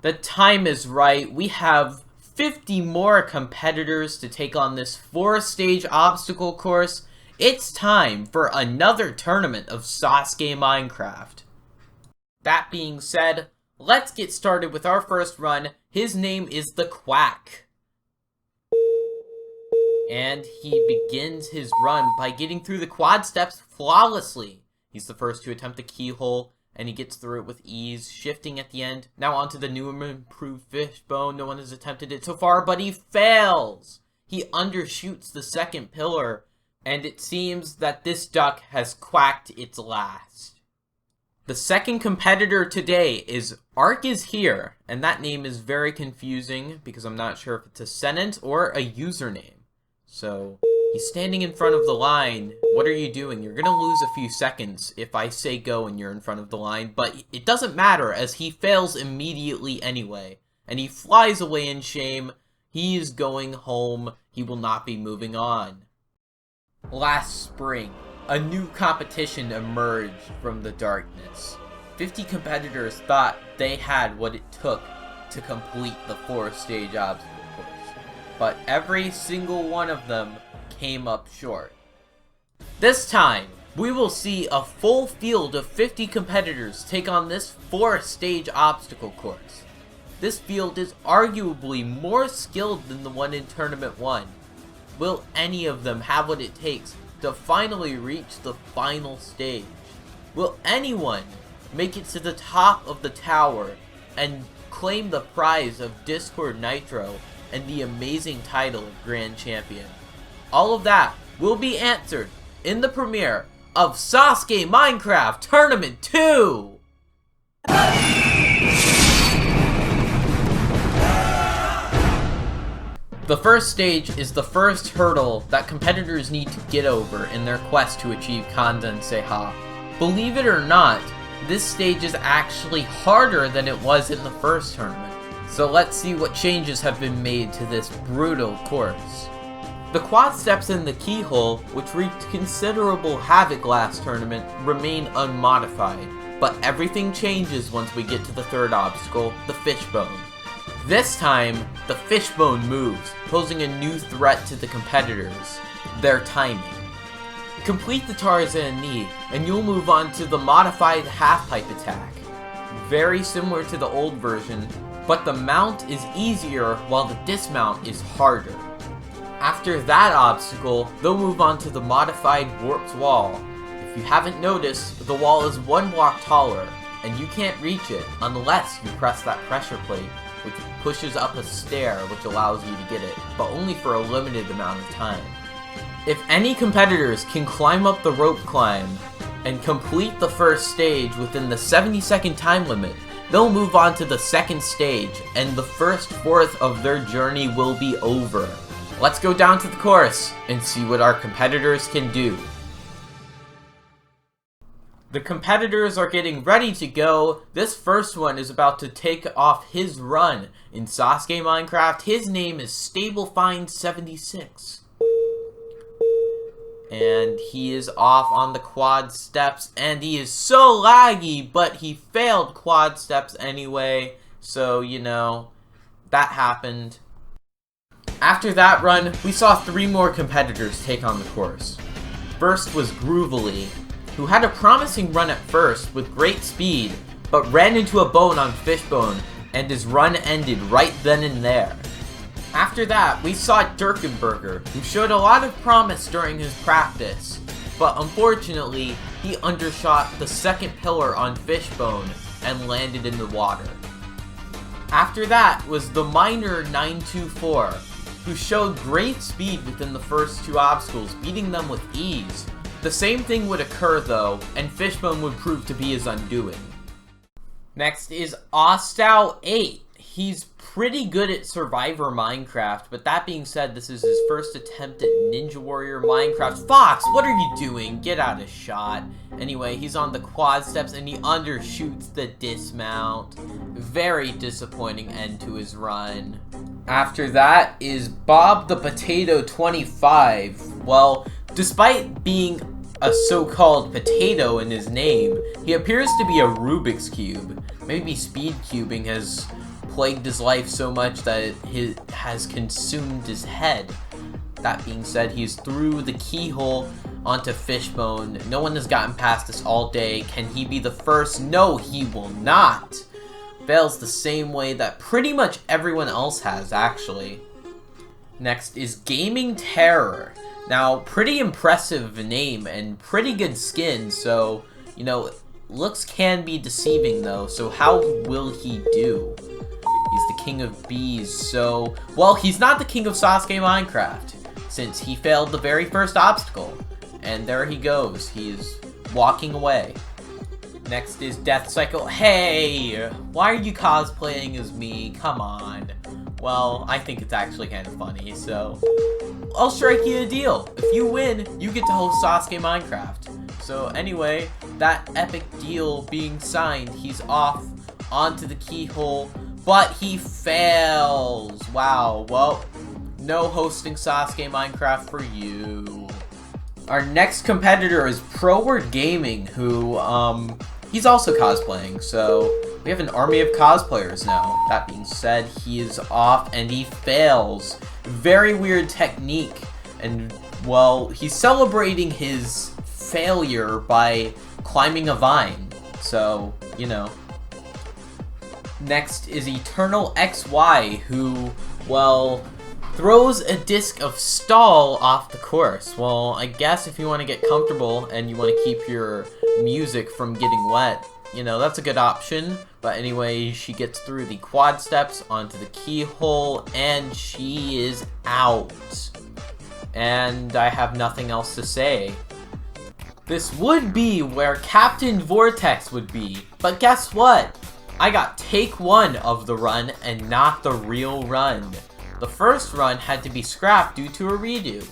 The time is right. We have 50 more competitors to take on this 4-stage obstacle course. It's time for another tournament of SASUKE Minecraft. That being said, let's get started with our first run. His name is the Quack. And he begins his run by getting through the quad steps flawlessly. He's the first to attempt the keyhole, and he gets through it with ease, shifting at the end. Now onto the new and improved fishbone. No one has attempted it so far, but he fails! He undershoots the second pillar, and it seems that this duck has quacked its last. The second competitor today is Ark is Here, and that name is very confusing because I'm not sure if it's a sentence or a username. So, he's standing in front of the line. What are you doing? You're gonna lose a few seconds if I say go and you're in front of the line, but it doesn't matter as he fails immediately anyway. And he flies away in shame. He is going home. He will not be moving on. Last spring, a new competition emerged from the darkness. 50 competitors thought they had what it took to complete the 4-stage obstacle course. But every single one of them came up short. This time, we will see a full field of 50 competitors take on this 4-stage obstacle course. This field is arguably more skilled than the one in Tournament 1. Will any of them have what it takes to finally reach the final stage? Will anyone make it to the top of the tower and claim the prize of Discord Nitro and the amazing title of Grand Champion? All of that will be answered in the premiere of SASUKE Minecraft Tournament 2! The first stage is the first hurdle that competitors need to get over in their quest to achieve Kanzen-Seiha. Believe it or not, this stage is actually harder than it was in the first tournament. So let's see what changes have been made to this brutal course. The quad steps in the keyhole, which wreaked considerable havoc last tournament, remain unmodified. But everything changes once we get to the third obstacle, the fishbone. This time, the fishbone moves, posing a new threat to the competitors: their timing. Complete the Tarzan knee, and you'll move on to the modified half-pipe attack. Very similar to the old version, but the mount is easier while the dismount is harder. After that obstacle, they'll move on to the modified warped wall. If you haven't noticed, the wall is 1 block taller, and you can't reach it unless you press that pressure plate, which pushes up a stair which allows you to get it, but only for a limited amount of time. If any competitors can climb up the rope climb and complete the first stage within the 70-second time limit, they'll move on to the second stage, and the first fourth of their journey will be over. Let's go down to the course and see what our competitors can do. The competitors are getting ready to go. This first one is about to take off his run in SASUKE Minecraft. His name is StableFind76. And he is off on the quad steps, and he is so laggy, but he failed quad steps anyway, so, you know, that happened. After that run, we saw 3 more competitors take on the course. First was Groovily, who had a promising run at first with great speed, but ran into a bone on Fishbone, and his run ended right then and there. After that, we saw Dirkenberger, who showed a lot of promise during his practice, but unfortunately, he undershot the second pillar on Fishbone and landed in the water. After that was the Miner 924, who showed great speed within the first 2 obstacles, beating them with ease. The same thing would occur though, and Fishbone would prove to be his undoing. Next is Ostow8. He's pretty good at Survivor Minecraft, but that being said, this is his first attempt at Ninja Warrior Minecraft. Fox, what are you doing? Get out of shot. Anyway, he's on the quad steps and he undershoots the dismount. Very disappointing end to his run. After that is Bob the Potato 25. Well, despite being a so-called potato in his name, he appears to be a Rubik's Cube. Maybe speed cubing has plagued his life so much that it has consumed his head. That being said, he's through the keyhole onto Fishbone. No one has gotten past this all day. Can he be the first? No, he will not. Fails the same way that pretty much everyone else has, actually. Next is Gaming Terror. Now, pretty impressive name and pretty good skin, so, you know, looks can be deceiving though, so how will he do? He's the king of bees, so, well, he's not the king of SASUKE Minecraft, since he failed the very first obstacle. And there he goes, he's walking away. Next is Death Cycle. Hey, why are you cosplaying as me? Come on. Well, I think it's actually kind of funny, so I'll strike you a deal. If you win, you get to host SASUKE Minecraft. So anyway, that epic deal being signed, he's off onto the keyhole, but he fails. Wow, well, no hosting SASUKE Minecraft for you. Our next competitor is ProWord Gaming, who, he's also cosplaying, so we have an army of cosplayers now. That being said, he is off and he fails. Very weird technique, and, well, he's celebrating his failure by climbing a vine, so, you know. Next is Eternal XY, who, well, throws a disc of stall off the course. Well, I guess if you want to get comfortable and you want to keep your music from getting wet, you know, that's a good option. But anyway, she gets through the quad steps onto the keyhole and she is out. And I have nothing else to say. This would be where Captain Vortex would be, but guess what? I got take 1 of the run and not the real run. The first run had to be scrapped due to a redo.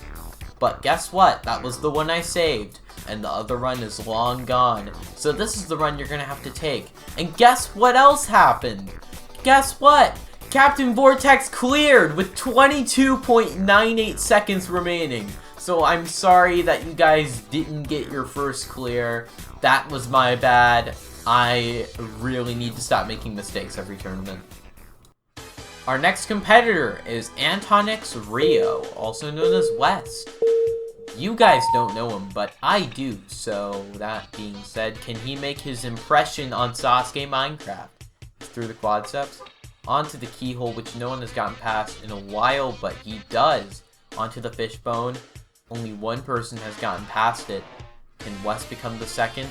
But guess what? That was the one I saved. And the other run is long gone. So this is the run you're gonna have to take. And guess what else happened? Guess what? Captain Vortex cleared with 22.98 seconds remaining. So I'm sorry that you guys didn't get your first clear. That was my bad. I really need to stop making mistakes every tournament. Our next competitor is Antonix Rio, also known as West. You guys don't know him, but I do, so that being said, can he make his impression on SASUKE Minecraft? Through the quad steps, onto the keyhole, which no one has gotten past in a while, but he does. Onto the fishbone, only one person has gotten past it. Can West become the second?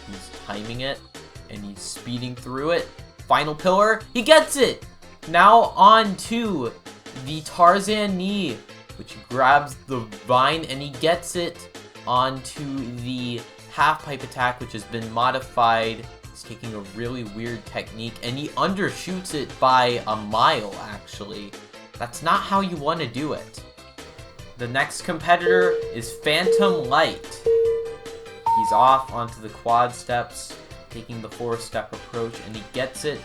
He's timing it, and he's speeding through it. Final pillar, he gets it! Now on to the Tarzan knee, which grabs the vine and he gets it onto the half pipe attack, which has been modified. He's taking a really weird technique and he undershoots it by a mile, actually. That's not how you want to do it. The next competitor is Phantom Light. He's off onto the quad steps, taking the 4-step approach, and he gets it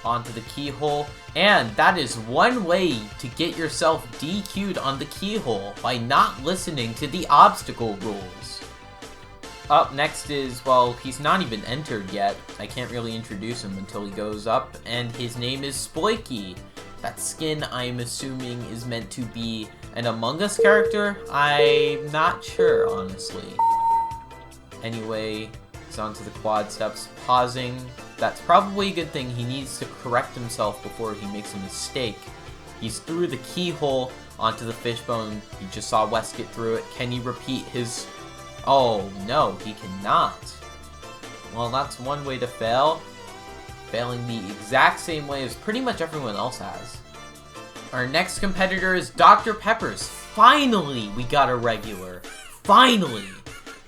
onto the keyhole, and that is one way to get yourself DQ'd on the keyhole, by not listening to the obstacle rules. Up next is, well, he's not even entered yet. I can't really introduce him until he goes up, and his name is Spoiky. That skin, I'm assuming, is meant to be an Among Us character? I'm not sure, honestly. Anyway, he's onto the quad steps, pausing. That's probably a good thing. He needs to correct himself before he makes a mistake. He's through the keyhole onto the fishbone. He just saw West get through it. Can he repeat his... Oh, no, he cannot. Well, that's one way to fail. Failing the exact same way as pretty much everyone else has. Our next competitor is Dr. Peppers. Finally, we got a regular. Finally!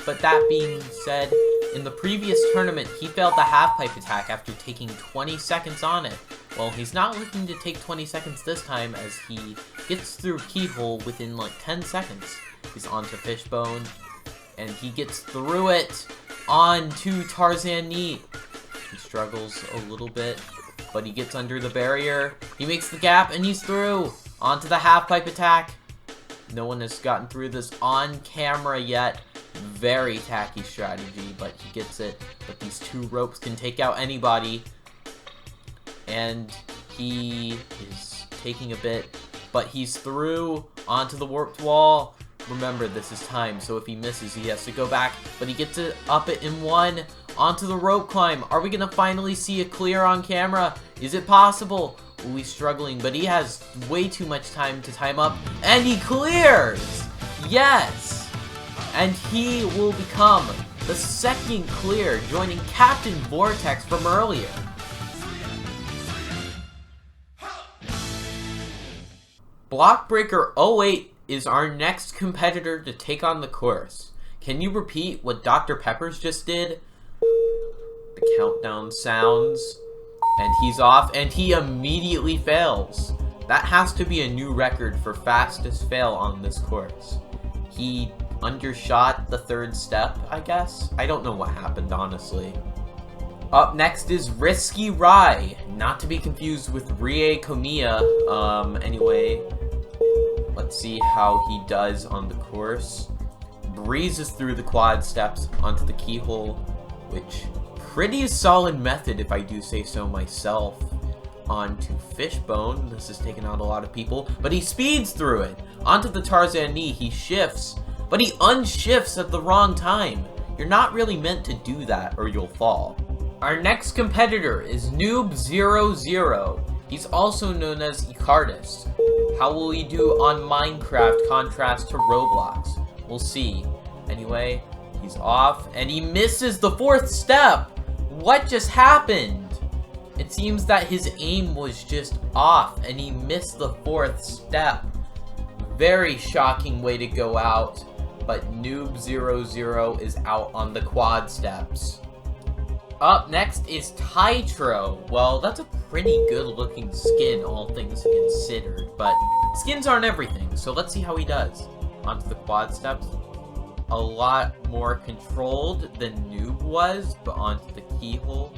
But that being said, in the previous tournament, he failed the half-pipe attack after taking 20 seconds on it. Well, he's not looking to take 20 seconds this time, as he gets through keyhole within like 10 seconds. He's onto fishbone, and he gets through it onto Tarzan knee. He struggles a little bit, but he gets under the barrier. He makes the gap, and he's through onto the half-pipe attack. No one has gotten through this on camera yet. Very tacky strategy, but he gets it. But these two ropes can take out anybody. And He is taking a bit, but he's through onto the warped wall. Remember, this is time, so if he misses, he has to go back, but he gets it up it in one. Onto the rope climb. Are we gonna finally see a clear on camera? Is it possible? Ooh, he's struggling, but he has way too much time to time up, and he clears! Yes! And he will become the second clear, joining Captain Vortex from earlier. Blockbreaker 08 is our next competitor to take on the course. Can you repeat what Dr. Peppers just did? The countdown sounds, and he's off, and he immediately fails. That has to be a new record for fastest fail on this course. He undershot the third step, I guess? I don't know what happened, honestly. Up next is Risky Rai, not to be confused with Rie Komiya. Anyway, let's see how he does on the course. Breezes through the quad steps onto the keyhole, which pretty solid method if I do say so myself. Onto Fishbone, this has taken out a lot of people, but he speeds through it. Onto the Tarzan knee, he shifts, but he unshifts at the wrong time. You're not really meant to do that or you'll fall. Our next competitor is Noob00. He's also known as Icardus. How will he do on Minecraft contrast to Roblox? We'll see. Anyway, he's off and he misses the fourth step. What just happened? It seems that his aim was just off and he missed the fourth step. Very shocking way to go out, but Noob00 is out on the quad steps. Up next is Titro. Well, that's a pretty good looking skin, all things considered, but skins aren't everything, so let's see how he does. Onto the quad steps. A lot more controlled than Noob was, but onto the keyhole.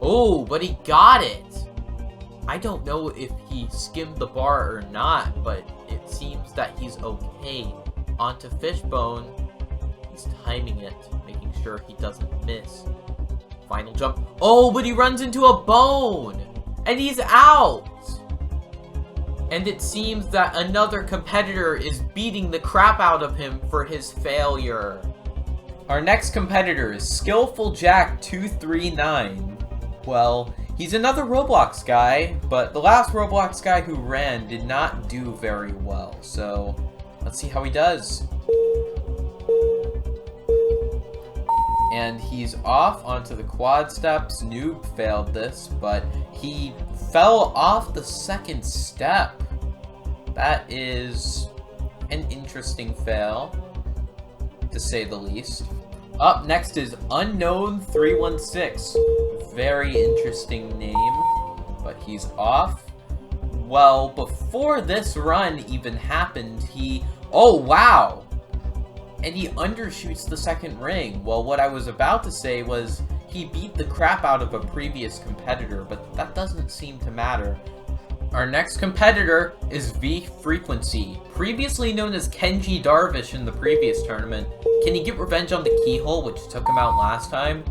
Oh, but he got it! I don't know if he skimmed the bar or not, but it seems that he's okay. Onto Fishbone. He's timing it, making sure he doesn't miss. Final jump. Oh, but he runs into a bone! And he's out! And it seems that another competitor is beating the crap out of him for his failure. Our next competitor is Skillful Jack 239. Well, he's another Roblox guy, but the last Roblox guy who ran did not do very well, so let's see how he does. And he's off onto the quad steps. Noob failed this, but he fell off the second step. That is an interesting fail, to say the least. Up next is Unknown316. Very interesting name, but he's off. Well, before this run even happened, oh wow! And he undershoots the second ring. Well, what I was about to say was he beat the crap out of a previous competitor, but that doesn't seem to matter. Our next competitor is V Frequency, previously known as Kenji Darvish in the previous tournament. Can he get revenge on the keyhole, which took him out last time?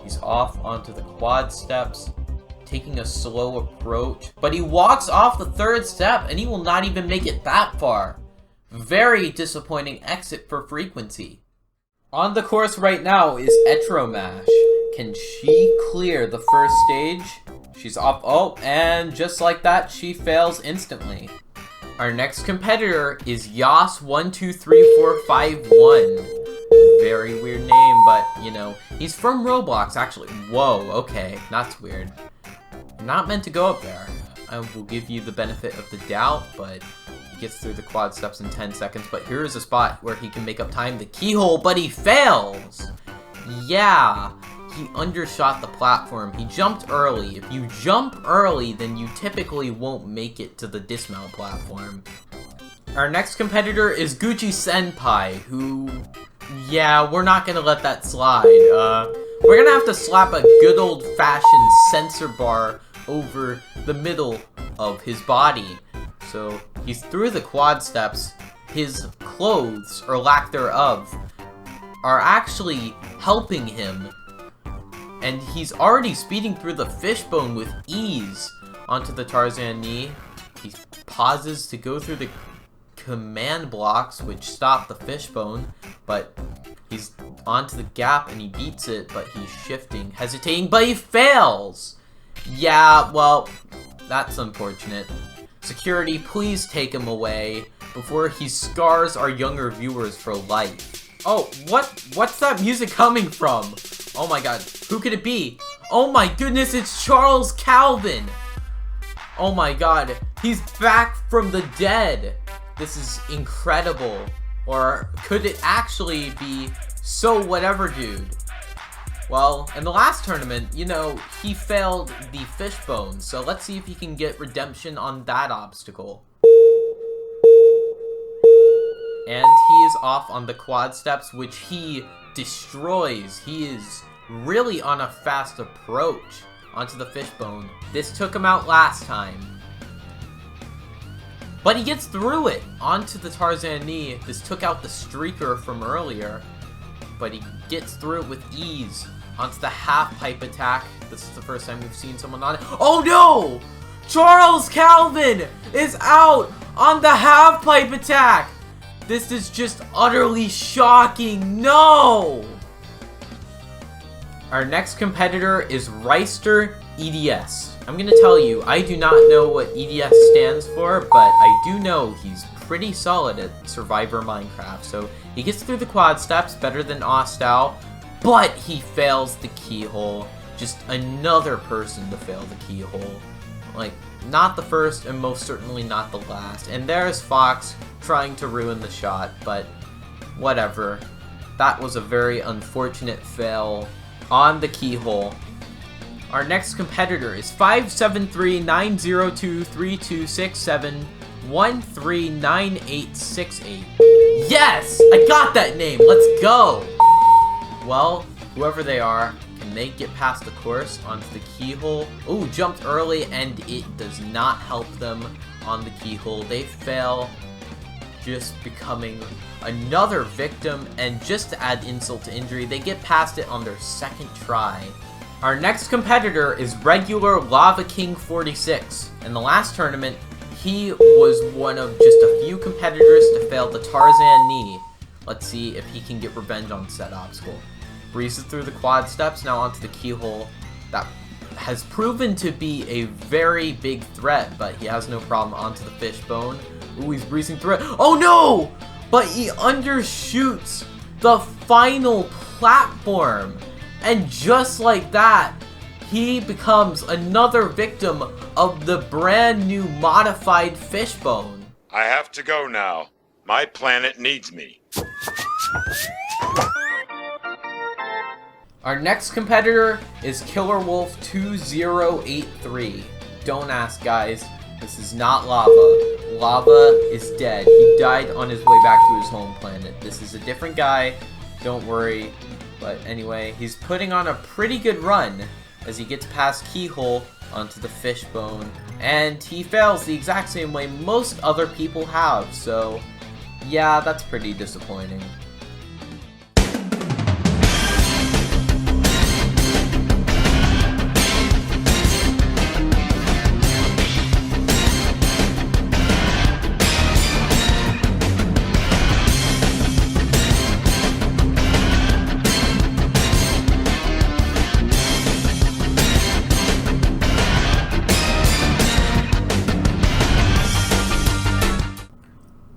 He's off onto the quad steps, taking a slow approach, but he walks off the third step and he will not even make it that far. Very disappointing exit for Frequency. On the course right now is Etromash. Can she clear the first stage? She's off. Oh, and just like that, she fails instantly. Our next competitor is Yas123451. Very weird name, but you know, he's from Roblox actually. Whoa, okay, that's weird. You're not meant to go up there. I will give you the benefit of the doubt, but he gets through the quad steps in 10 seconds, but here is a spot where he can make up time, the keyhole, but he fails! Yeah, he undershot the platform. He jumped early. If you jump early, then you typically won't make it to the dismount platform. Our next competitor is Gucci Senpai, who, yeah, we're not gonna let that slide. We're gonna have to slap a good old-fashioned sensor bar over the middle of his body. So he's through the quad steps. His clothes, or lack thereof, are actually helping him. And he's already speeding through the fishbone with ease. onto the Tarzan knee. He pauses to go through the command blocks, which stop the fishbone, but he's onto the gap and he beats it, but he's shifting, hesitating, but he fails! Yeah, well, that's unfortunate. Security, please take him away before he scars our younger viewers for life. Oh, what's that music coming from? Oh my god, who could it be? Oh my goodness, it's Charles Calvin! Oh my god, he's back from the dead! This is incredible. Or could it actually be So Whatever Dude? Well, in the last tournament, you know, he failed the fishbone, so let's see if he can get redemption on that obstacle. And he is off on the quad steps, which he destroys. He is really on a fast approach onto the fishbone. This took him out last time. But he gets through it onto the Tarzan knee. This took out the streaker from earlier. But he gets through it with ease onto the half pipe attack. This is the first time we've seen someone on it. Oh no! Charles Calvin is out on the half pipe attack! This is just utterly shocking. No! Our next competitor is Reister EDS. I'm gonna tell you, I do not know what EDS stands for, but I do know he's pretty solid at Survivor Minecraft. So he gets through the quad steps better than Ostau, but he fails the keyhole. Just another person to fail the keyhole. Like, not the first and most certainly not the last. And there's Fox trying to ruin the shot, but whatever. That was a very unfortunate fail on the keyhole. Our next competitor is 573-902-3267-139868. Yes! I got that name! Let's go! Well, whoever they are, can they get past the course onto the keyhole? Ooh, jumped early, and it does not help them on the keyhole. They fail, just becoming another victim, and just to add insult to injury, they get past it on their second try. Our next competitor is regular Lava King 46. In the last tournament, he was one of just a few competitors to fail the Tarzan knee. Let's see if he can get revenge on said obstacle. Breezes through the quad steps, now onto the keyhole. That has proven to be a very big threat, but he has no problem onto the fishbone. Ooh, he's breezing through it. Oh no! But he undershoots the final platform. And just like that, he becomes another victim of the brand new modified fishbone. I have to go now. My planet needs me. Our next competitor is Killer Wolf 2083. Don't ask, guys. This is not Lava. Lava is dead. He died on his way back to his home planet. This is a different guy. Don't worry. But anyway, he's putting on a pretty good run as he gets past keyhole onto the fishbone. And he fails the exact same way most other people have. So, yeah, that's pretty disappointing.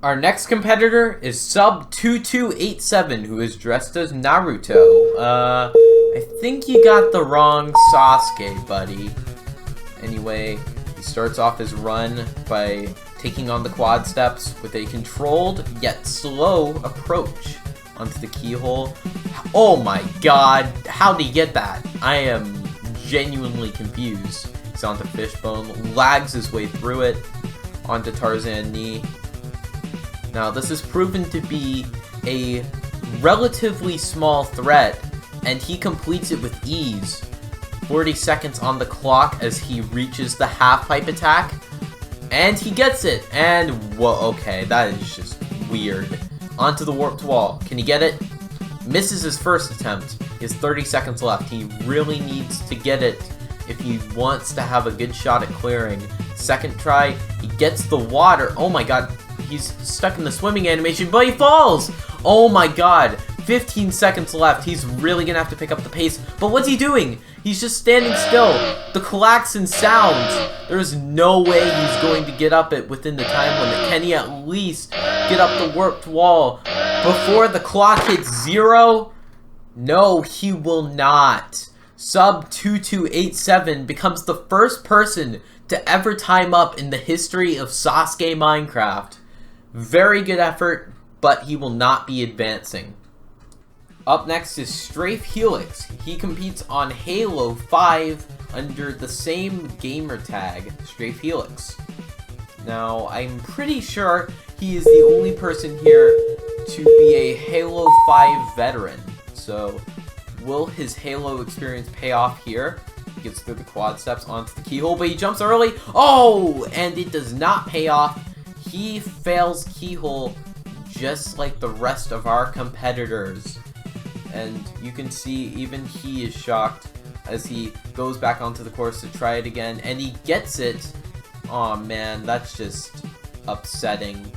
Our next competitor is Sub2287, who is dressed as Naruto. I think you got the wrong Sasuke, buddy. Anyway, he starts off his run by taking on the quad steps with a controlled yet slow approach onto the keyhole. Oh my god, how did he get that? I am genuinely confused. He's onto fishbone, lags his way through it, onto Tarzan knee. Now, this is proven to be a relatively small threat, and he completes it with ease. 40 seconds on the clock as he reaches the half-pipe attack, and he gets it, and whoa, okay, that is just weird. Onto the warped wall. Can he get it? Misses his first attempt. He has 30 seconds left. He really needs to get it if he wants to have a good shot at clearing. Second try, he gets the water. Oh my god, he's stuck in the swimming animation, but he falls! Oh my god, 15 seconds left. He's really gonna have to pick up the pace. But what's he doing? He's just standing still. The klaxon sounds. There's no way he's going to get up it within the time limit. Can he at least get up the warped wall before the clock hits 0? No, he will not. Sub 2287 becomes the first person to ever time up in the history of SASUKE Minecraft. Very good effort, but he will not be advancing. Up next is Strafe Helix. He competes on Halo 5 under the same gamer tag, Strafe Helix. Now, I'm pretty sure he is the only person here to be a Halo 5 veteran. So, will his Halo experience pay off here? He gets through the quad steps onto the keyhole, but he jumps early. Oh, and it does not pay off. He fails keyhole just like the rest of our competitors. And you can see even he is shocked as he goes back onto the course to try it again, and he gets it. Aw man, that's just upsetting.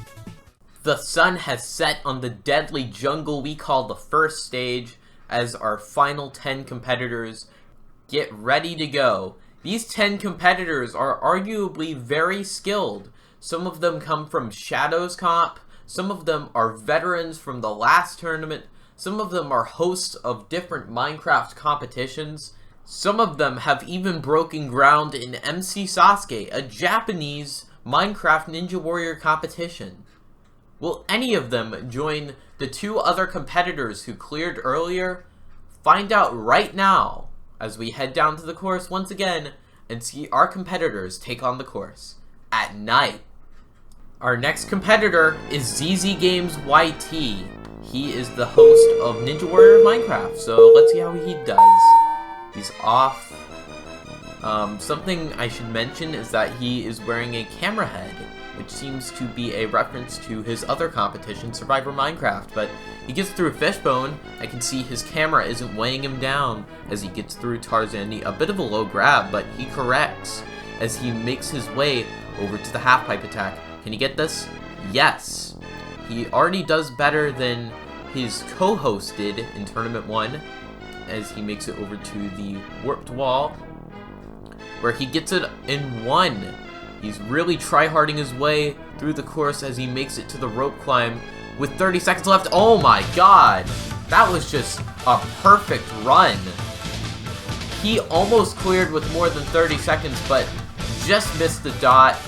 The sun has set on the deadly jungle we call the first stage as our final 10 competitors get ready to go. These 10 competitors are arguably very skilled. Some of them come from Shadows Comp, some of them are veterans from the last tournament, some of them are hosts of different Minecraft competitions, some of them have even broken ground in MC Sasuke, a Japanese Minecraft Ninja Warrior competition. Will any of them join the 2 other competitors who cleared earlier? Find out right now as we head down to the course once again and see our competitors take on the course at night. Our next competitor is ZZ Games YT. He is the host of Ninja Warrior Minecraft, so let's see how he does. He's off. Something I should mention is that he is wearing a camera head, which seems to be a reference to his other competition, Survivor Minecraft, but he gets through Fishbone. I can see his camera isn't weighing him down as he gets through Tarzan. A bit of a low grab, but he corrects as he makes his way over to the half-pipe attack. Can he get this? Yes. He already does better than his co-host did in Tournament 1 as he makes it over to the warped wall where he gets it in 1. He's really try-harding his way through the course as he makes it to the rope climb with 30 seconds left. Oh my god! That was just a perfect run. He almost cleared with more than 30 seconds, but just missed the dot.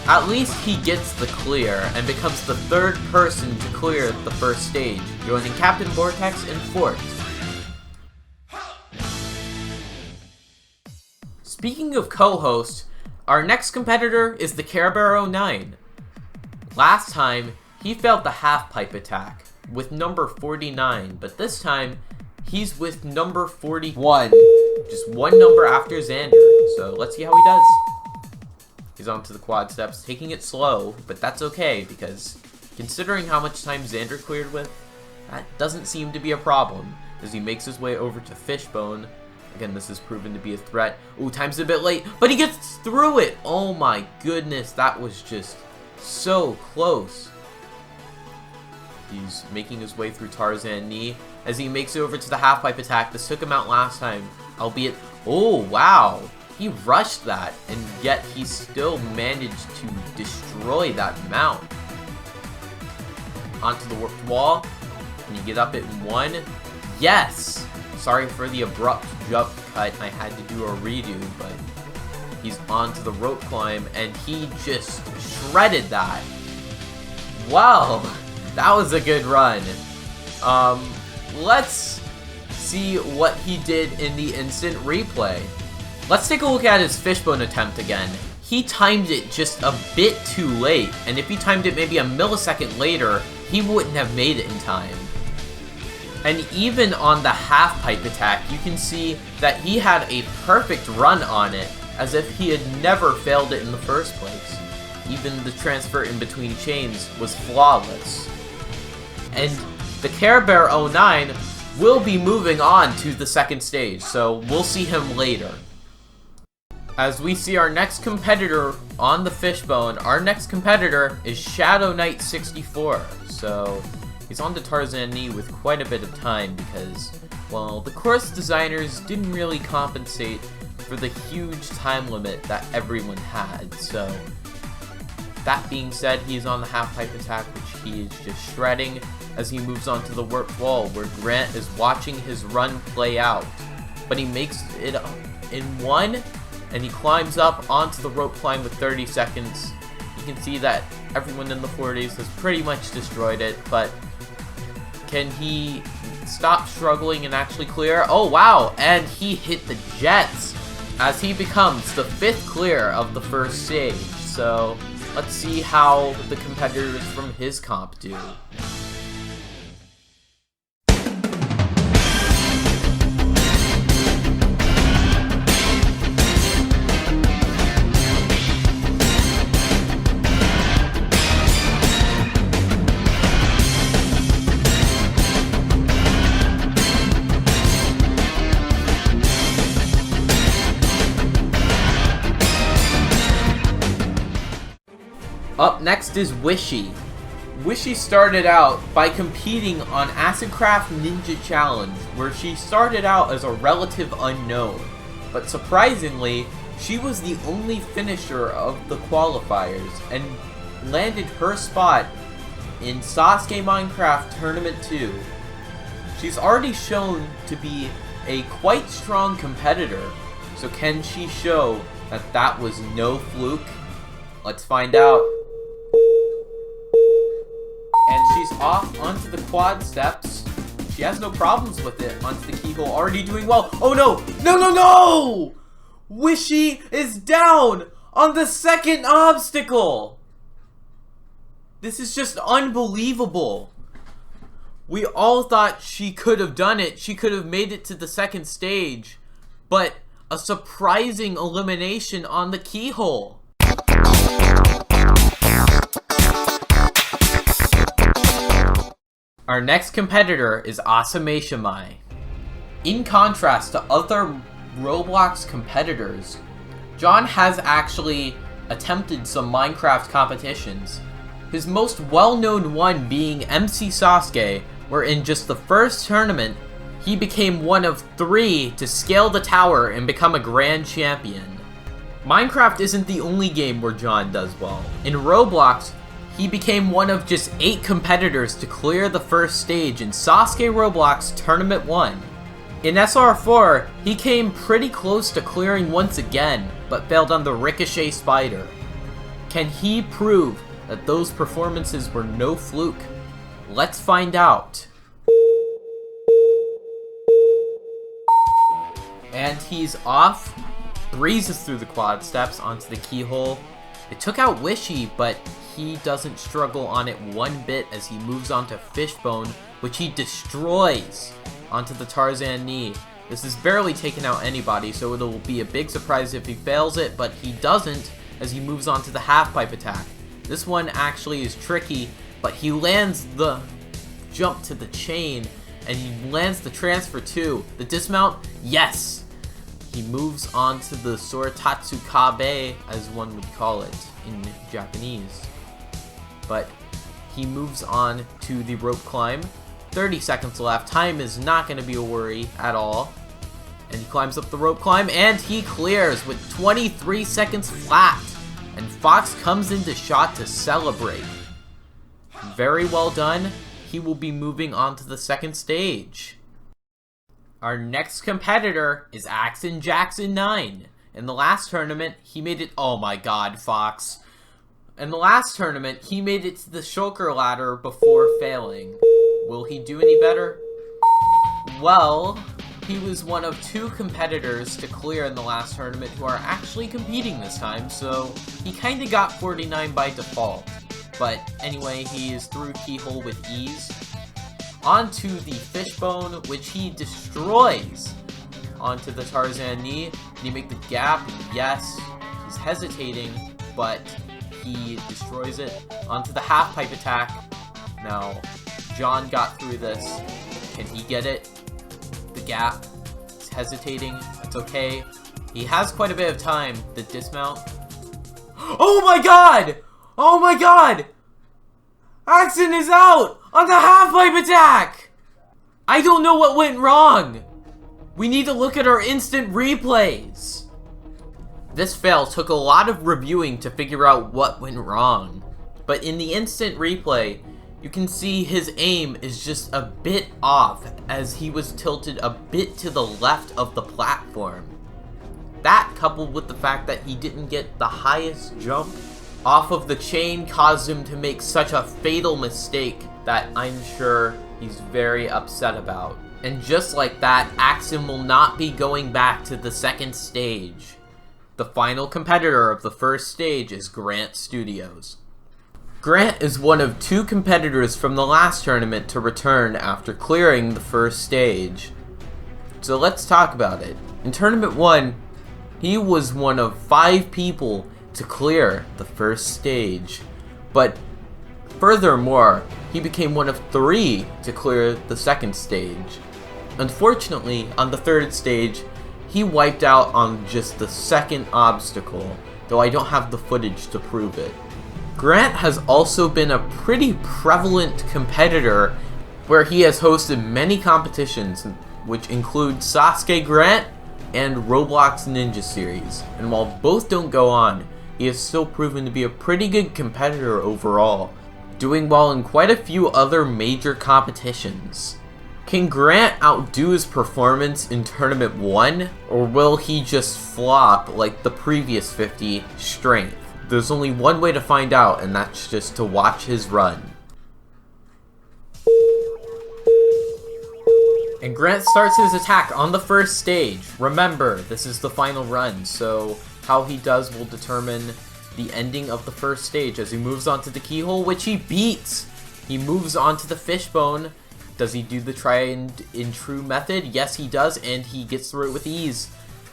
At least he gets the clear and becomes the 3rd person to clear the first stage, joining Captain Vortex in 4th. Speaking of co-host, our next competitor is the Care Bear 09. Last time, he failed the half-pipe attack with number 49, but this time, he's with number 41. Just 1 number after Xander, so let's see how he does. He's onto the quad steps, taking it slow, but that's okay, because considering how much time Xander cleared with, that doesn't seem to be a problem, as he makes his way over to Fishbone. Again, this is proven to be a threat. Ooh, time's a bit late, but he gets through it! Oh my goodness, that was just so close. He's making his way through Tarzan knee as he makes it over to the half-pipe attack. This took him out last time, albeit... Oh, wow! He rushed that, and yet he still managed to destroy that mount. Onto the warped wall. Can you get up it in 1? Yes! Sorry for the abrupt jump cut. I had to do a redo, but he's onto the rope climb, and he just shredded that. Wow! That was a good run. Let's see what he did in the instant replay. Let's take a look at his Fishbone attempt again. He timed it just a bit too late, and if he timed it maybe a millisecond later, he wouldn't have made it in time. And even on the half-pipe attack, you can see that he had a perfect run on it, as if he had never failed it in the first place. Even the transfer in between chains was flawless. And the Care Bear 09 will be moving on to the second stage, so we'll see him later. As we see our next competitor on the fishbone, our next competitor is Shadow Knight 64. So he's on to Tarzan knee with quite a bit of time because, well, the course designers didn't really compensate for the huge time limit that everyone had. So that being said, he's on the half pipe attack, which he is just shredding as he moves on to the warped wall, where Grant is watching his run play out. But he makes it in one, and he climbs up onto the rope climb with 30 seconds. You can see that everyone in the 40s has pretty much destroyed it, but can he stop struggling and actually clear? Oh wow, and he hit the jets as he becomes the 5th clear of the first stage. So let's see how the competitors from his comp do. Up next is Wishy. Wishy started out by competing on AcidCraft Ninja Challenge, where she started out as a relative unknown. But surprisingly, she was the only finisher of the qualifiers and landed her spot in SASUKE Minecraft Tournament 2. She's already shown to be a quite strong competitor, so can she show that that was no fluke? Let's find out. And she's off onto the quad steps. She has no problems with it. Onto the keyhole, already doing well. Oh no! No, no, no! Wishy is down on the second obstacle! This is just unbelievable. We all thought she could have done it. She could have made it to the second stage. But a surprising elimination on the keyhole. Our next competitor is Asameshamai. In contrast to other Roblox competitors, John has actually attempted some Minecraft competitions. His most well-known one being MC Sasuke, where in just the first tournament, he became one of 3 to scale the tower and become a grand champion. Minecraft isn't the only game where John does well. In Roblox, he became one of just 8 competitors to clear the first stage in Sasuke Roblox Tournament 1. In SR4, he came pretty close to clearing once again, but failed on the Ricochet Spider. Can he prove that those performances were no fluke? Let's find out. And he's off, breezes through the quad steps onto the keyhole. It took out Wishy, but he doesn't struggle on it one bit as he moves on to Fishbone, which he destroys onto the Tarzan knee. This has barely taken out anybody, so it'll be a big surprise if he fails it, but he doesn't as he moves on to the half-pipe attack. This one actually is tricky, but he lands the jump to the chain, and he lands the transfer too. The dismount, yes! He moves on to the Soratatsu Kabe, as one would call it in Japanese. But he moves on to the rope climb. 30 seconds left. Time is not going to be a worry at all. And he climbs up the rope climb, and he clears with 23 seconds flat. And Fox comes into shot to celebrate. Very well done. He will be moving on to the second stage. Our next competitor is Axon Jackson 9. In the last tournament, he made it... Oh my god, Fox. In the last tournament, he made it to the shulker ladder before failing. Will he do any better? Well, he was one of 2 competitors to clear in the last tournament who are actually competing this time, so he kinda got 49 by default. But anyway, he is through keyhole with ease. Onto the Fishbone, which he destroys. Onto the Tarzan knee. Can he make the gap? Yes. He's hesitating, but he destroys it. Onto the half-pipe attack. Now, John got through this. Can he get it? The gap. He's hesitating. It's okay. He has quite a bit of time to dismount. Oh my god! Oh my god! Axon is out on the half-pipe attack! I don't know what went wrong! We need to look at our instant replays! This fail took a lot of reviewing to figure out what went wrong. But in the instant replay, you can see his aim is just a bit off as he was tilted a bit to the left of the platform. That, coupled with the fact that he didn't get the highest jump off of the chain, caused him to make such a fatal mistake that I'm sure he's very upset about. And just like that, Axon will not be going back to the second stage. The final competitor of the first stage is Grant Studios. Grant is one of 2 competitors from the last tournament to return after clearing the first stage. So let's talk about it. In Tournament 1, he was one of 5 people to clear the first stage. But furthermore, he became one of 3 to clear the second stage. Unfortunately, on the third stage, he wiped out on just the second obstacle, though I don't have the footage to prove it. Grant has also been a pretty prevalent competitor where he has hosted many competitions, which include SASUKE Grant and Roblox Ninja Series, and while both don't go on, he has still proven to be a pretty good competitor overall, doing well in quite a few other major competitions. Can Grant outdo his performance in Tournament 1, or will he just flop like the previous 50 strength? There's only one way to find out, and that's just to watch his run. And Grant starts his attack on the first stage. Remember, this is the final run, so how he does will determine the ending of the first stage as he moves on to the keyhole, which he beats! He moves on to the fishbone. Does he do the tried and true method? Yes, he does, and he gets through it with ease.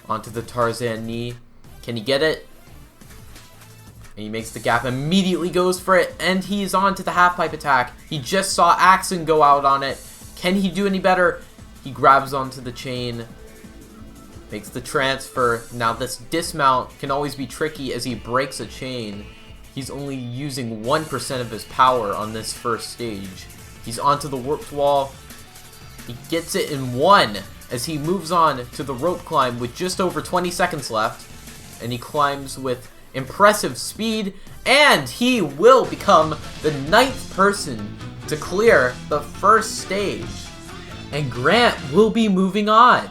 Onto the Tarzan knee. Can he get it? And he makes the gap, immediately goes for it, and he's on to the half-pipe attack. He just saw Axon go out on it. Can he do any better? He grabs onto the chain, makes the transfer. Now this dismount can always be tricky as he breaks a chain. He's only using 1% of his power on this first stage. He's onto the warped wall. He gets it in 1 as he moves on to the rope climb with just over 20 seconds left. And he climbs with impressive speed, and he will become the 9th person to clear the first stage. And Grant will be moving on.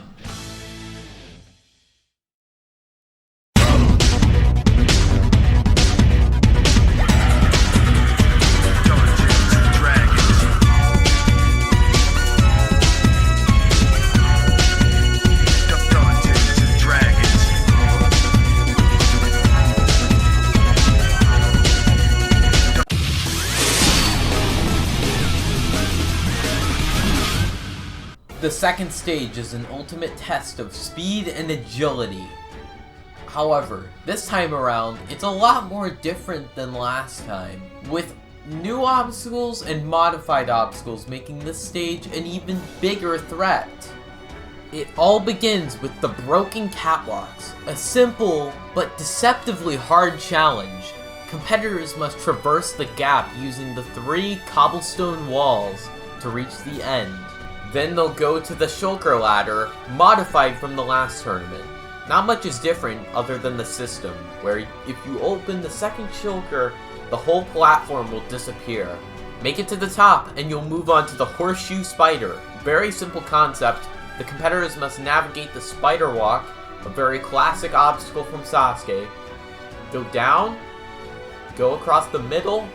The second stage is an ultimate test of speed and agility. However, this time around, it's a lot more different than last time, with new obstacles and modified obstacles making this stage an even bigger threat. It all begins with the broken catwalks, a simple but deceptively hard challenge. Competitors must traverse the gap using the 3 cobblestone walls to reach the end. Then they'll go to the shulker ladder, modified from the last tournament. Not much is different other than the system, where if you open the second shulker, the whole platform will disappear. Make it to the top, and you'll move on to the horseshoe spider. Very simple concept. The competitors must navigate the spider walk, a very classic obstacle from SASUKE. Go down, go across the middle,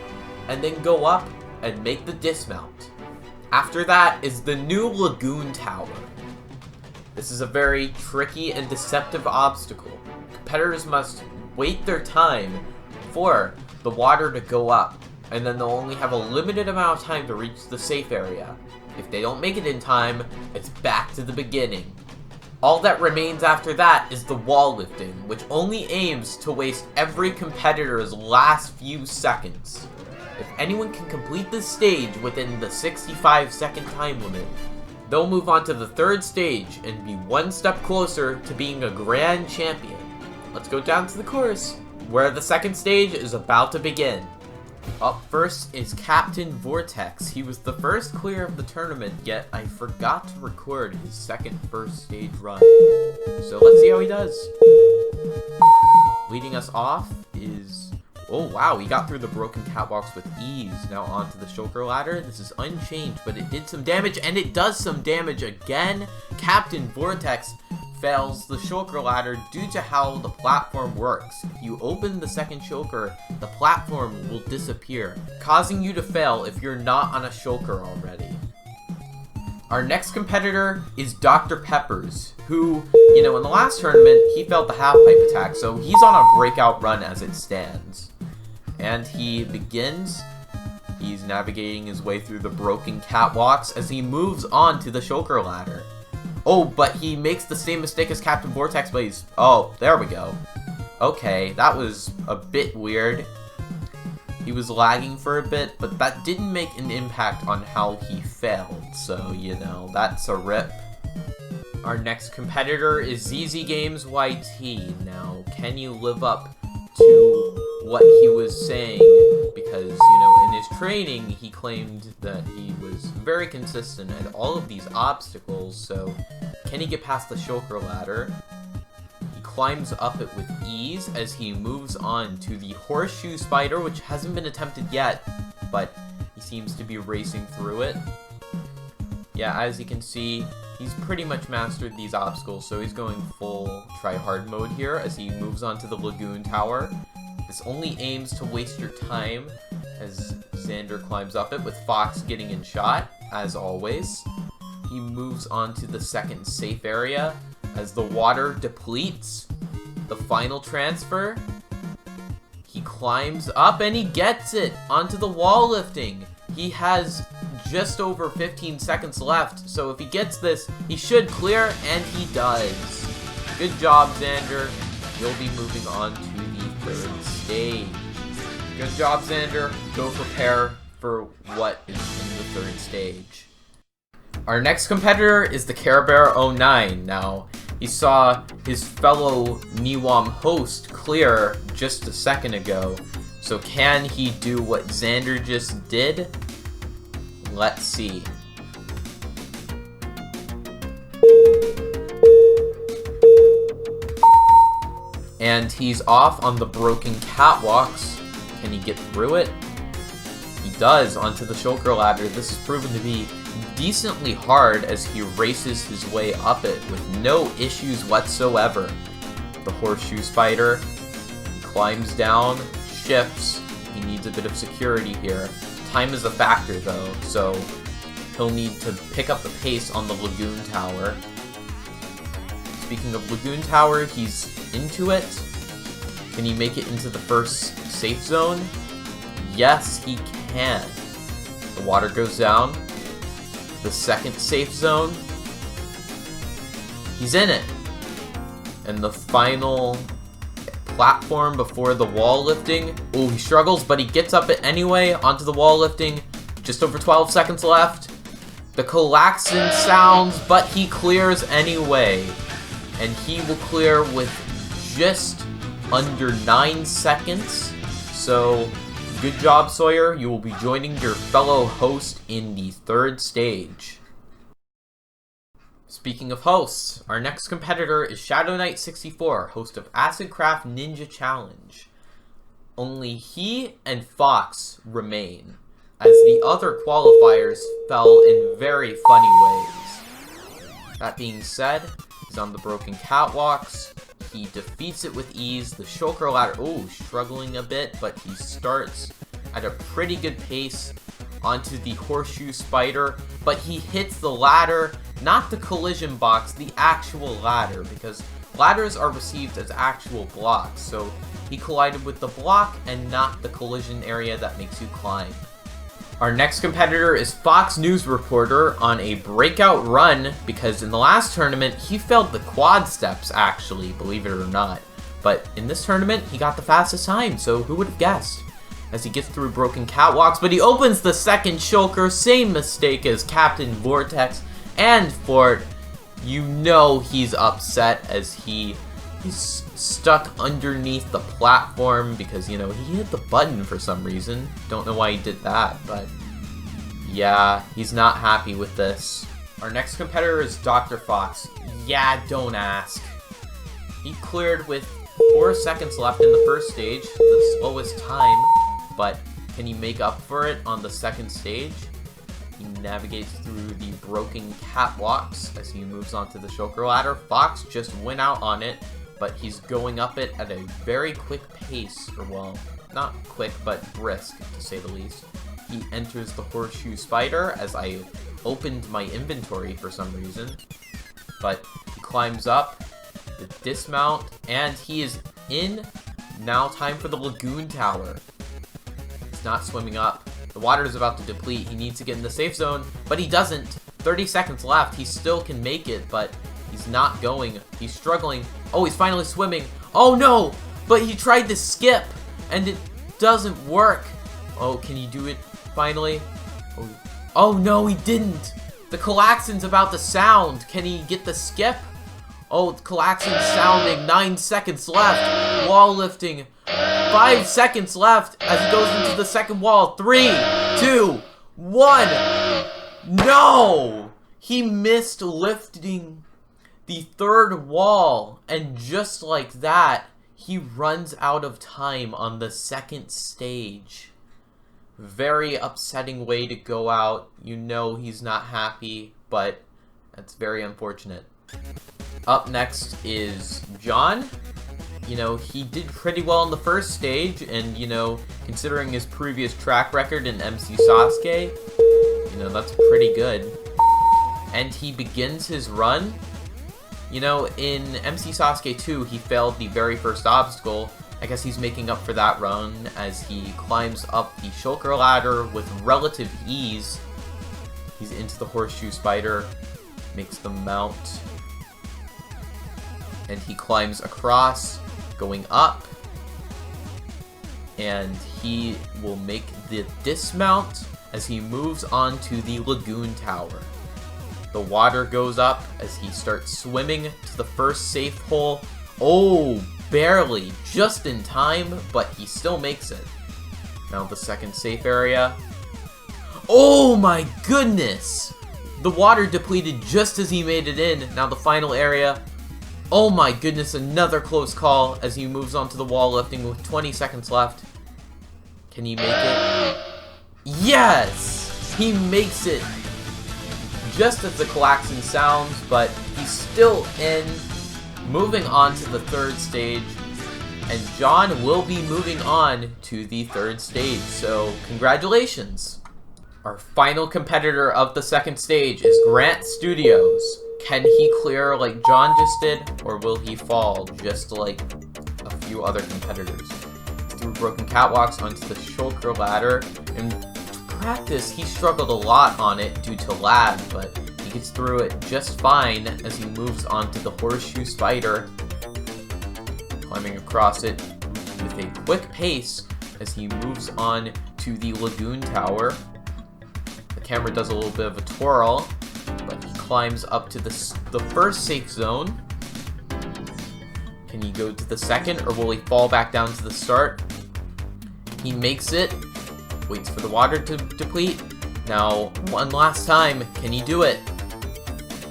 and then go up and make the dismount. After that is the new Lagoon Tower. This is a very tricky and deceptive obstacle. Competitors must wait their time for the water to go up, and then they'll only have a limited amount of time to reach the safe area. If they don't make it in time, it's back to the beginning. All that remains after that is the wall lifting, which only aims to waste every competitor's last few seconds. If anyone can complete this stage within the 65-second time limit, they'll move on to the third stage and be one step closer to being a grand champion. Let's go down to the course, where the second stage is about to begin. Up first is Captain Vortex. He was the first clear of the tournament, yet I forgot to record his second first stage run. So let's see how he does. Leading us off is... oh wow, he got through the broken catwalks with ease. Now onto the shulker ladder. This is unchanged, but it did some damage, and it does some damage again. Captain Vortex fails the shulker ladder due to how the platform works. If you open the second shulker, the platform will disappear, causing you to fail if you're not on a shulker already. Our next competitor is Dr. Peppers, who, in the last tournament, he failed the half-pipe attack, so he's on a breakout run as it stands. And he begins, he's navigating his way through the broken catwalks as he moves on to the shulker ladder. Oh, but he makes the same mistake as Captain Vortex, but he's... oh, there we go. Okay, that was a bit weird. He was lagging for a bit, but that didn't make an impact on how he failed, so, that's a rip. Our next competitor is ZZ Games YT. Now, can you live up to what he was saying? Because, in his training, he claimed that he was very consistent at all of these obstacles, so can he get past the shulker ladder? He climbs up it with ease as he moves on to the horseshoe spider, which hasn't been attempted yet, but he seems to be racing through it. Yeah, as you can see, he's pretty much mastered these obstacles, so he's going full try-hard mode here as he moves on to the lagoon tower. This only aims to waste your time as Xander climbs up it, with Fox getting in shot, as always. He moves on to the second safe area as the water depletes. The final transfer. He climbs up and he gets it onto the wall lifting. He has just over 15 seconds left, so if he gets this, he should clear, and he does. Good job, Xander. You'll be moving on to the third stage. Good job, Xander. Go prepare for what is in the third stage. Our next competitor is the Care Bear 09. Now, he saw his fellow Niwam host clear just a second ago. So can he do what Xander just did? Let's see. And he's off on the broken catwalks. Can he get through it? He does, onto the shulker ladder. This is proven to be decently hard as he races his way up it with no issues whatsoever. The horseshoe spider, he climbs down, shifts. He needs a bit of security here. Time is a factor though, so he'll need to pick up the pace on the lagoon tower. Speaking of lagoon tower, he's into it. Can he make it into the first safe zone? Yes, he can. The water goes down. The second safe zone. He's in it. And the final platform before the wall lifting. Oh, he struggles, but he gets up it anyway onto the wall lifting. Just over 12 seconds left. The collapsing sounds, but he clears anyway. And he will clear with just under 9 seconds. So, good job, Sawyer. You will be joining your fellow host in the third stage. Speaking of hosts, our next competitor is Shadow Knight 64, host of Acid Craft Ninja Challenge. Only he and Fox remain, as the other qualifiers fell in very funny ways. That being said, he's on the broken catwalks. He defeats it with ease. The shulker ladder, struggling a bit, but he starts at a pretty good pace onto the horseshoe spider, but he hits the ladder, not the collision box, the actual ladder, because ladders are received as actual blocks, so he collided with the block and not the collision area that makes you climb. Our next competitor is Fox News reporter on a breakout run, because in the last tournament, he failed the quad steps, actually, believe it or not. But in this tournament, he got the fastest time, so who would have guessed? As he gets through broken catwalks, but he opens the second shulker, same mistake as Captain Vortex, And Fort, you know he's upset as he's stuck underneath the platform because, you know, he hit the button for some reason. Don't know why he did that, but yeah, he's not happy with this. Our next competitor is Dr. Fox. Yeah, don't ask. He cleared with 4 seconds left in the first stage, the slowest time, but can he make up for it on the second stage? He navigates through the broken catwalks as he moves onto the shulker ladder. Fox just went out on it, but he's going up it at a very quick pace, or well, not quick, but brisk, to say the least. He enters the horseshoe spider as I opened my inventory for some reason, but he climbs up, the dismount, and he is in. Now time for the lagoon tower. He's not swimming up. The water is about to deplete. He needs to get in the safe zone, but he doesn't. 30 seconds left. He still can make it, but he's not going. He's struggling. Oh, he's finally swimming. Oh no! But he tried to skip, and it doesn't work. Oh, can he do it finally? Oh no, he didn't. The klaxon's about to sound. Can he get the skip? Oh, the klaxon's sounding. 9 seconds left. Wall lifting. 5 seconds left as he goes into the second wall. 3, 2, 1. No! He missed lifting the third wall. And just like that, he runs out of time on the second stage. Very upsetting way to go out. You know he's not happy, but that's very unfortunate. Up next is John. You know, he did pretty well in the first stage, and, you know, considering his previous track record in MC Sasuke, you know, that's pretty good. And he begins his run. You know, in MC Sasuke 2, he failed the very first obstacle. I guess he's making up for that run as he climbs up the shulker ladder with relative ease. He's into the horseshoe spider, makes the mount, and he climbs across, going up, and he will make the dismount as he moves on to the lagoon tower. The water goes up as he starts swimming to the first safe hole. Oh, barely, just in time, but he still makes it. Now the second safe area. Oh my goodness! The water depleted just as he made it in. Now the final area. Oh my goodness, another close call as he moves onto the wall lifting with 20 seconds left. Can he make it? Yes! He makes it just as the klaxon sounds, but he's still in. Moving on to the third stage, and John will be moving on to the third stage, so congratulations! Our final competitor of the second stage is Grant Studios. Can he clear like John just did, or will he fall just like a few other competitors? Through broken catwalks onto the shulker ladder. In practice, he struggled a lot on it due to lag, but he gets through it just fine as he moves onto the horseshoe spider, climbing across it with a quick pace as he moves on to the lagoon tower. The camera does a little bit of a twirl, but he climbs up to the first safe zone. Can he go to the second, or will he fall back down to the start? He makes it, waits for the water to deplete. Now, one last time, can he do it?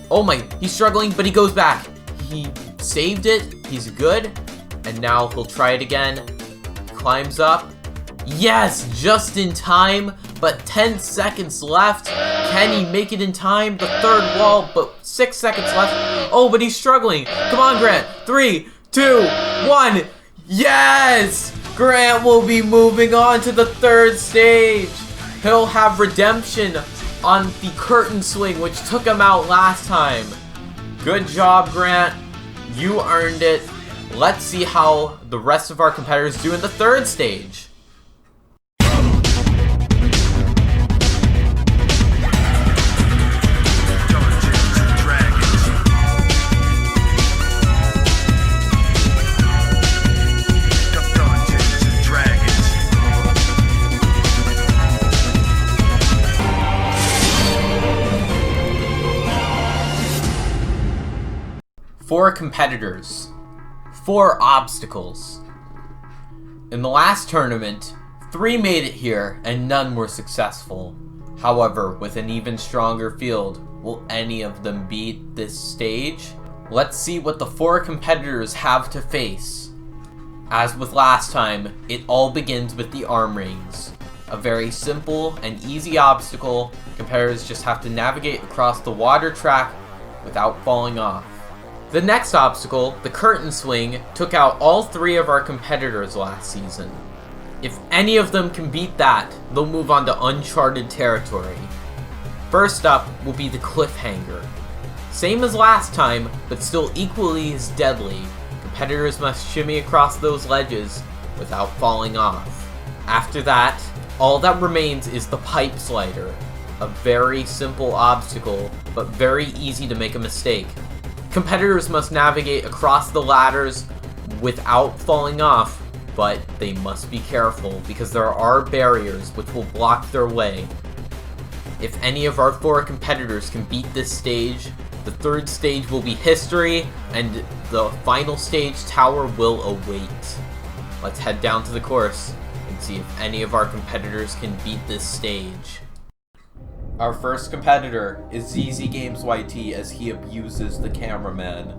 Oh my, he's struggling, but he goes back. He saved it, he's good, and now he'll try it again. Climbs up. Yes, just in time, but 10 seconds left. Can he make it in time? The third wall, but 6 seconds left. Oh, but he's struggling. Come on, Grant. 3, 2, 1. Yes! Grant will be moving on to the third stage. He'll have redemption on the curtain swing, which took him out last time. Good job, Grant. You earned it. Let's see how the rest of our competitors do in the third stage. 4 competitors, 4 obstacles. In the last tournament, 3 made it here and none were successful. However, with an even stronger field, will any of them beat this stage? Let's see what the 4 competitors have to face. As with last time, it all begins with the arm rings. A very simple and easy obstacle. Competitors just have to navigate across the water track without falling off. The next obstacle, the curtain swing, took out all 3 of our competitors last season. If any of them can beat that, they'll move on to uncharted territory. First up will be the cliffhanger. Same as last time, but still equally as deadly. Competitors must shimmy across those ledges without falling off. After that, all that remains is the pipe slider. A very simple obstacle, but very easy to make a mistake. Competitors must navigate across the ladders without falling off, but they must be careful because there are barriers which will block their way. If any of our 4 competitors can beat this stage, the 3rd stage will be history, and the final stage tower will await. Let's head down to the course and see if any of our competitors can beat this stage. Our first competitor is ZZ Games YT as he abuses the cameraman.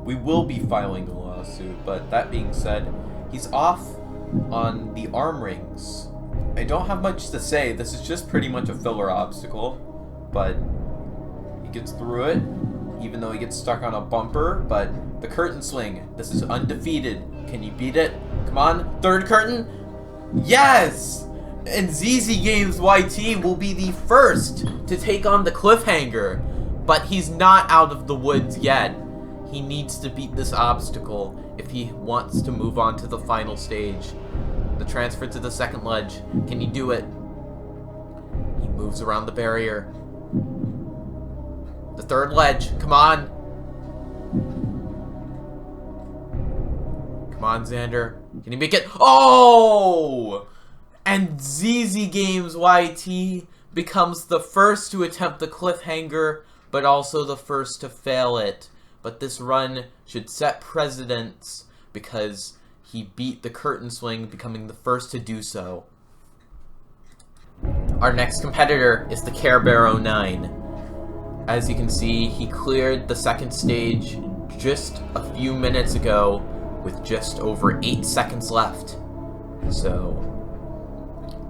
We will be filing a lawsuit, but that being said, he's off on the arm rings. I don't have much to say, this is just pretty much a filler obstacle, but he gets through it, even though he gets stuck on a bumper. But the curtain swing, this is undefeated. Can you beat it? Come on, 3rd curtain? Yes! And ZZ Games YT will be the first to take on the cliffhanger, but he's not out of the woods yet. He needs to beat this obstacle if he wants to move on to the final stage. The transfer to the 2nd ledge. Can he do it? He moves around the barrier. The 3rd ledge. Come on. Come on, Xander. Can he make it? Oh! And ZZ Games YT becomes the first to attempt the cliffhanger, but also the first to fail it. But this run should set precedents because he beat the curtain swing, becoming the first to do so. Our next competitor is the Care Bear 09. As you can see, he cleared the 2nd stage just a few minutes ago with just over 8 seconds left. So,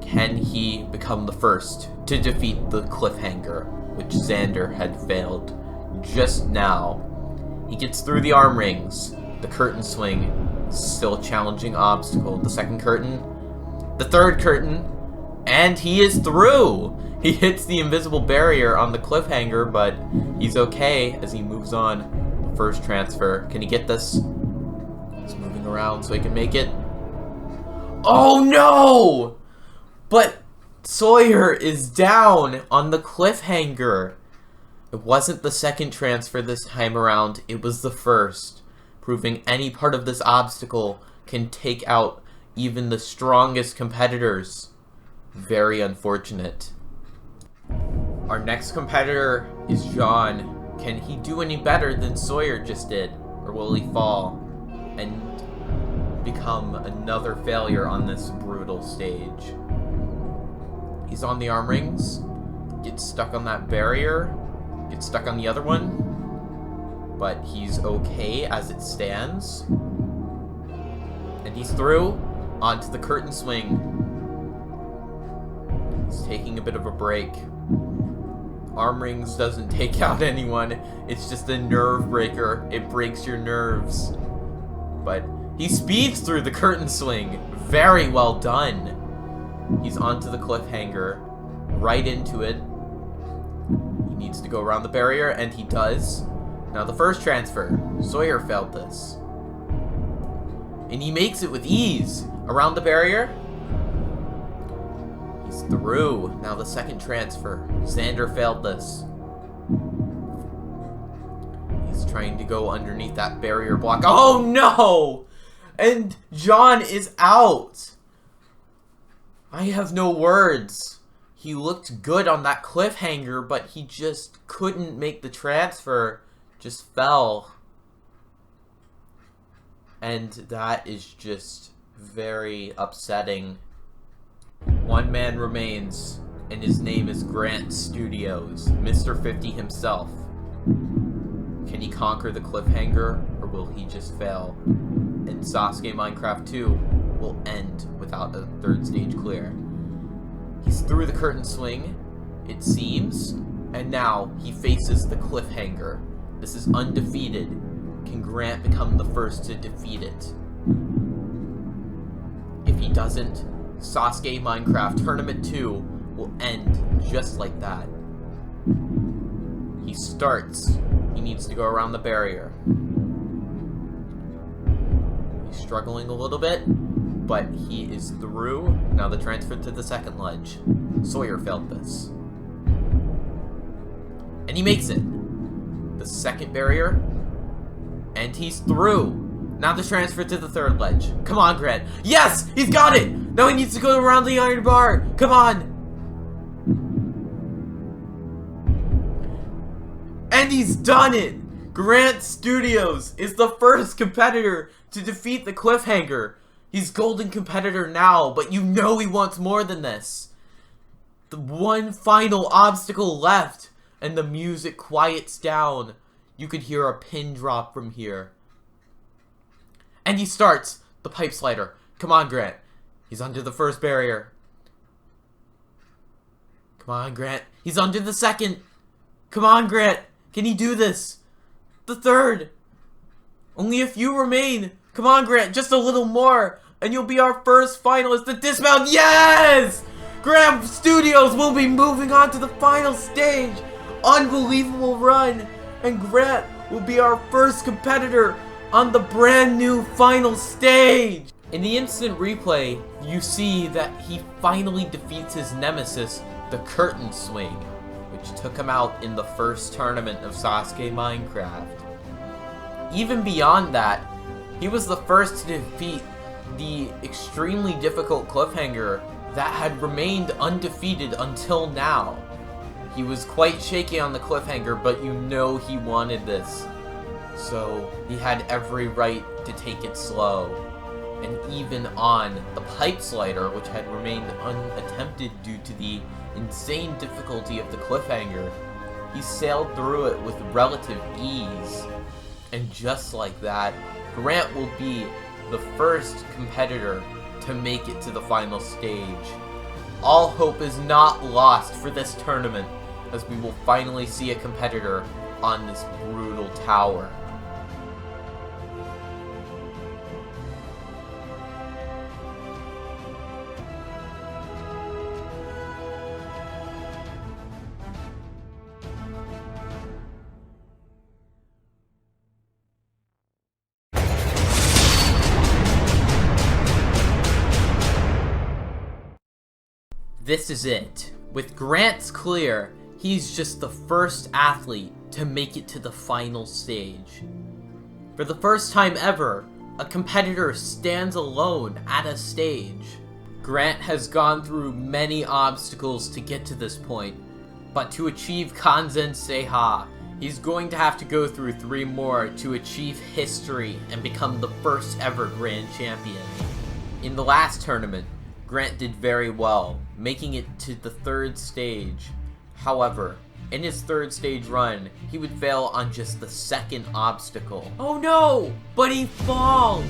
can he become the first to defeat the cliffhanger, which Xander had failed just now? He gets through the arm rings, the curtain swing, still a challenging obstacle, the 2nd curtain, the 3rd curtain, and he is through! He hits the invisible barrier on the cliffhanger, but he's okay as he moves on. The 1st transfer, can he get this? He's moving around so he can make it. Oh no! But Sawyer is down on the cliffhanger. It wasn't the 2nd transfer this time around, it was the 1st, proving any part of this obstacle can take out even the strongest competitors. Very unfortunate. Our next competitor is John. Can he do any better than Sawyer just did? Or will he fall and become another failure on this brutal stage? He's on the arm rings, gets stuck on that barrier, gets stuck on the other one, but he's okay as it stands. And he's through onto the curtain swing. He's taking a bit of a break. Arm rings doesn't take out anyone, it's just a nerve breaker. It breaks your nerves. But he speeds through the curtain swing. Very well done. He's onto the cliffhanger, right into it. He needs to go around the barrier, and he does. Now the 1st transfer, Sawyer failed this. And he makes it with ease. Around the barrier. He's through. Now the 2nd transfer, Xander failed this. He's trying to go underneath that barrier block. Oh no! And John is out. I have no words. He looked good on that cliffhanger, but he just couldn't make the transfer. Just fell. And that is just very upsetting. One man remains, and his name is Grant Studios, Mr. 50 himself. Can he conquer the cliffhanger, or will he just fail? And Sasuke Minecraft 2 will end without a third stage clear. He's through the curtain swing, it seems, and now he faces the cliffhanger. This is undefeated. Can Grant become the first to defeat it? If he doesn't, Sasuke Minecraft Tournament 2 will end just like that. He starts. He needs to go around the barrier. He's struggling a little bit, but he is through. Now the transfer to the second ledge. Sawyer failed this. And he makes it. The second barrier. And he's through. Now the transfer to the third ledge. Come on, Grant. Yes! He's got it! Now he needs to go around the iron bar. Come on! And he's done it! Grant Studios is the first competitor to defeat the cliffhanger. He's golden competitor now, but you know he wants more than this. The one final obstacle left, and the music quiets down. You could hear a pin drop from here. And he starts the pipe slider. Come on, Grant. He's under the first barrier. Come on, Grant. He's under the second. Come on, Grant. Can he do this? The third. Only a few remain. Come on, Grant. Just a little more. And you'll be our first finalist to dismount. Yes! Grant Studios will be moving on to the final stage. Unbelievable run. And Grant will be our first competitor on the brand new final stage. In the instant replay, you see that he finally defeats his nemesis, the curtain swing, which took him out in the first tournament of Sasuke Minecraft. Even beyond that, he was the first to defeat the extremely difficult cliffhanger that had remained undefeated until now. He was quite shaky on the cliffhanger, but you know he wanted this. So he had every right to take it slow. And even on the pipe slider, which had remained unattempted due to the insane difficulty of the cliffhanger, he sailed through it with relative ease. And just like that, Grant will be the first competitor to make it to the final stage. All hope is not lost for this tournament, as we will finally see a competitor on this brutal tower. This is it. With Grant's clear, he's just the first athlete to make it to the final stage. For the first time ever, a competitor stands alone at a stage. Grant has gone through many obstacles to get to this point, but to achieve Kanzen Seiha, he's going to have to go through 3 more to achieve history and become the first ever Grand Champion. In the last tournament, Grant did very well, making it to the 3rd stage. However, in his 3rd stage run, he would fail on just the 2nd obstacle. Oh no! But he falls!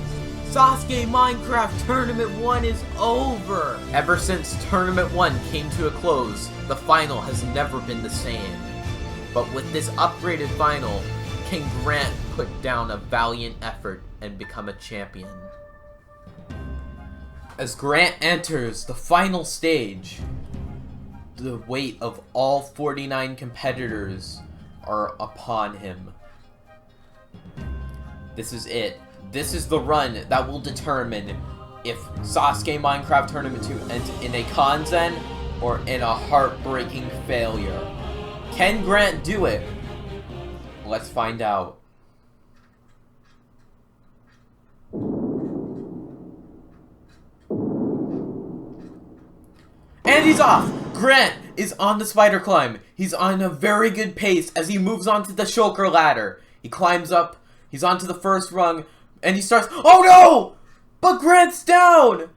Sasuke Minecraft Tournament 1 is over! Ever since Tournament 1 came to a close, the final has never been the same. But with this upgraded final, can Grant put down a valiant effort and become a champion? As Grant enters the final stage, the weight of all 49 competitors are upon him. This is it. This is the run that will determine if Sasuke Minecraft Tournament 2 ends in a Kanzen or in a heartbreaking failure. Can Grant do it? Let's find out. And he's off! Grant is on the spider climb. He's on a very good pace as he moves on to the shulker ladder. He climbs up, he's onto the first rung, And he starts, oh no! But Grant's down!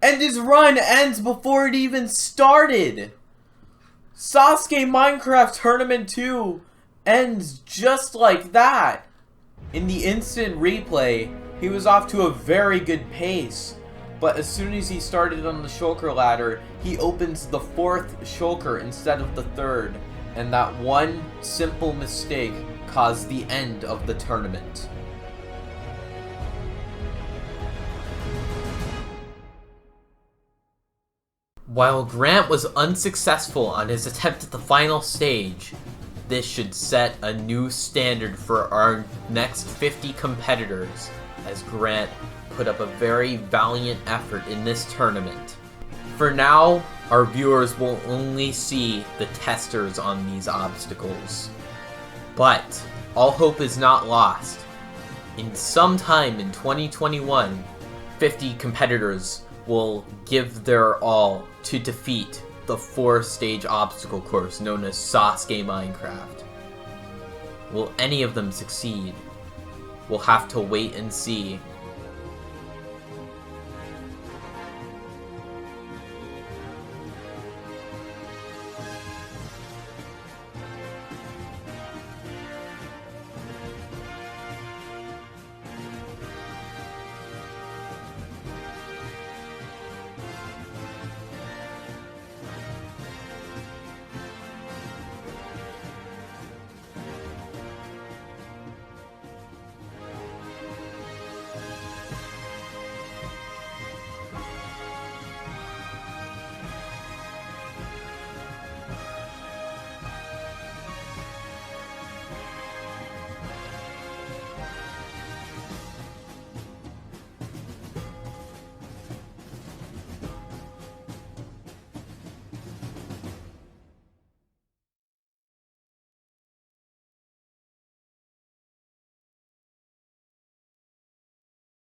And his run ends before it even started. SASUKE Minecraft Tournament 2 ends just like that. In the instant replay, he was off to a very good pace. But as soon as he started on the shulker ladder, he opens the 4th shulker instead of the 3rd. And that one simple mistake caused the end of the tournament. While Grant was unsuccessful on his attempt at the final stage, this should set a new standard for our next 50 competitors, as Grant put up a very valiant effort in this tournament. For now, our viewers will only see the testers on these obstacles. But all hope is not lost. In some time in 2021, 50 competitors will give their all to defeat the 4-stage obstacle course known as SASUKE Minecraft. Will any of them succeed? We'll have to wait and see